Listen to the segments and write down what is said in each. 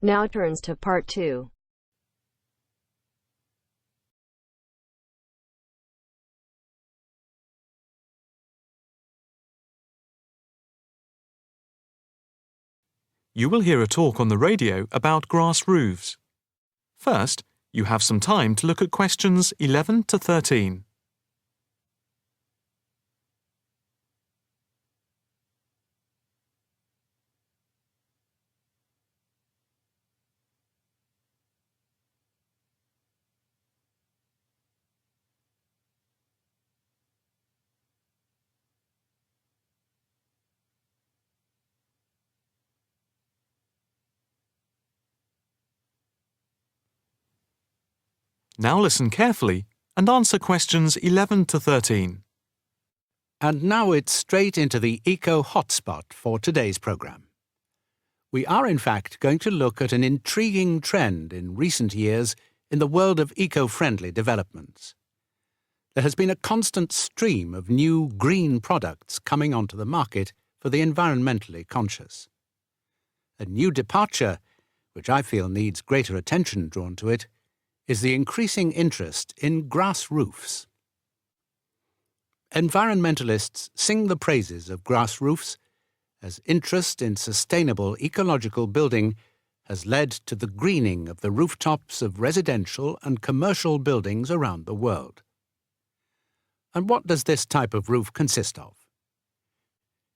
Now turns to part 2. You will hear a talk on the radio about grass roofs. First, you have some time to look at questions 11 to 13. Now listen carefully and answer questions 11 to 13. And now it's straight into the eco hotspot for today's programme. We are in fact going to look at an intriguing trend in recent years in the world of eco-friendly developments. There has been a constant stream of new green products coming onto the market for the environmentally conscious. A new departure, which I feel needs greater attention drawn to it, is the increasing interest in grass roofs. Environmentalists sing the praises of grass roofs as interest in sustainable ecological building has led to the greening of the rooftops of residential and commercial buildings around the world. And what does this type of roof consist of?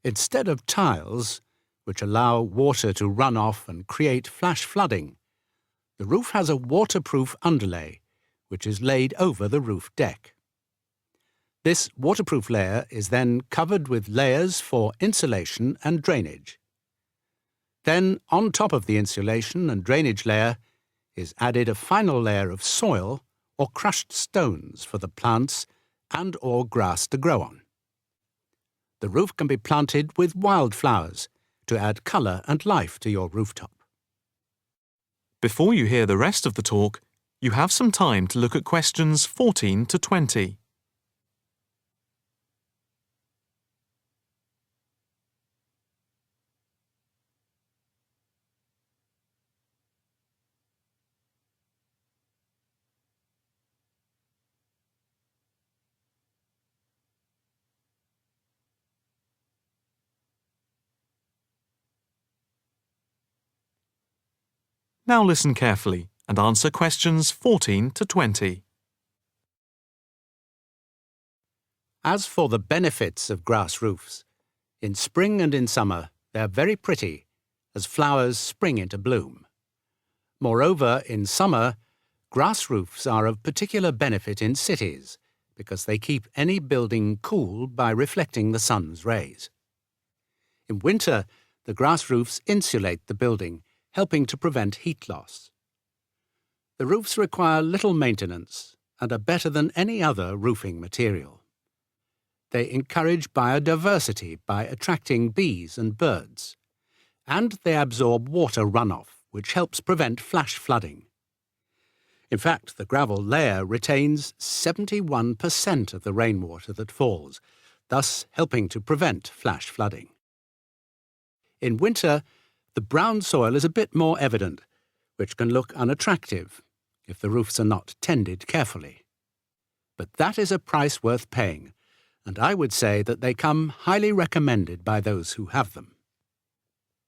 Instead of tiles, which allow water to run off and create flash flooding, the roof has a waterproof underlay, which is laid over the roof deck. This waterproof layer is then covered with layers for insulation and drainage. Then, on top of the insulation and drainage layer, is added a final layer of soil or crushed stones for the plants and/or grass to grow on. The roof can be planted with wildflowers to add colour and life to your rooftop. Before you hear the rest of the talk, you have some time to look at questions 14 to 20. Now listen carefully and answer questions 14 to 20. As for the benefits of grass roofs, in spring and in summer they are very pretty as flowers spring into bloom. Moreover, in summer, grass roofs are of particular benefit in cities because they keep any building cool by reflecting the sun's rays. In winter, the grass roofs insulate the building, helping to prevent heat loss. The roofs require little maintenance and are better than any other roofing material. They encourage biodiversity by attracting bees and birds, and they absorb water runoff, which helps prevent flash flooding. In fact, the gravel layer retains 71% of the rainwater that falls, thus helping to prevent flash flooding. In winter, the brown soil is a bit more evident, which can look unattractive if the roofs are not tended carefully. But that is a price worth paying, and I would say that they come highly recommended by those who have them.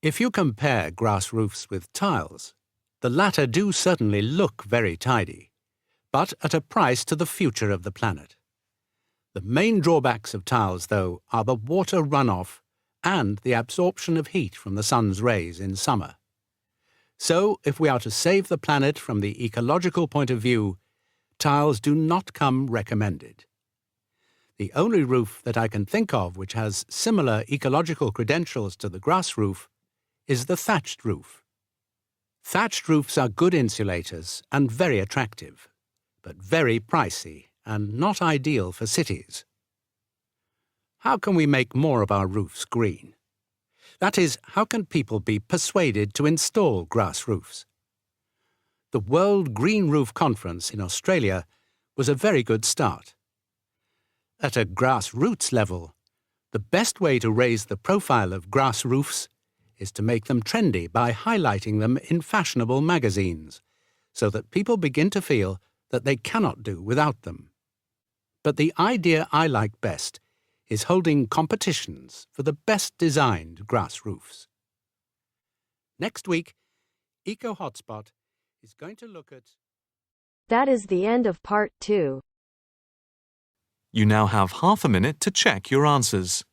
If you compare grass roofs with tiles, the latter do certainly look very tidy, but at a price to the future of the planet. The main drawbacks of tiles, though, are the water runoff and the absorption of heat from the sun's rays in summer. So, if we are to save the planet from the ecological point of view, tiles do not come recommended. The only roof that I can think of which has similar ecological credentials to the grass roof is the thatched roof. Thatched roofs are good insulators and very attractive, but very pricey and not ideal for cities. How can we make more of our roofs green? That is, how can people be persuaded to install grass roofs? The World Green Roof Conference in Australia was a very good start. At a grassroots level, the best way to raise the profile of grass roofs is to make them trendy by highlighting them in fashionable magazines, so that people begin to feel that they cannot do without them. But the idea I like best is holding competitions for the best designed grass roofs. Next week, Eco Hotspot is going to look at... That is the end of part 2. You now have half a minute to check your answers.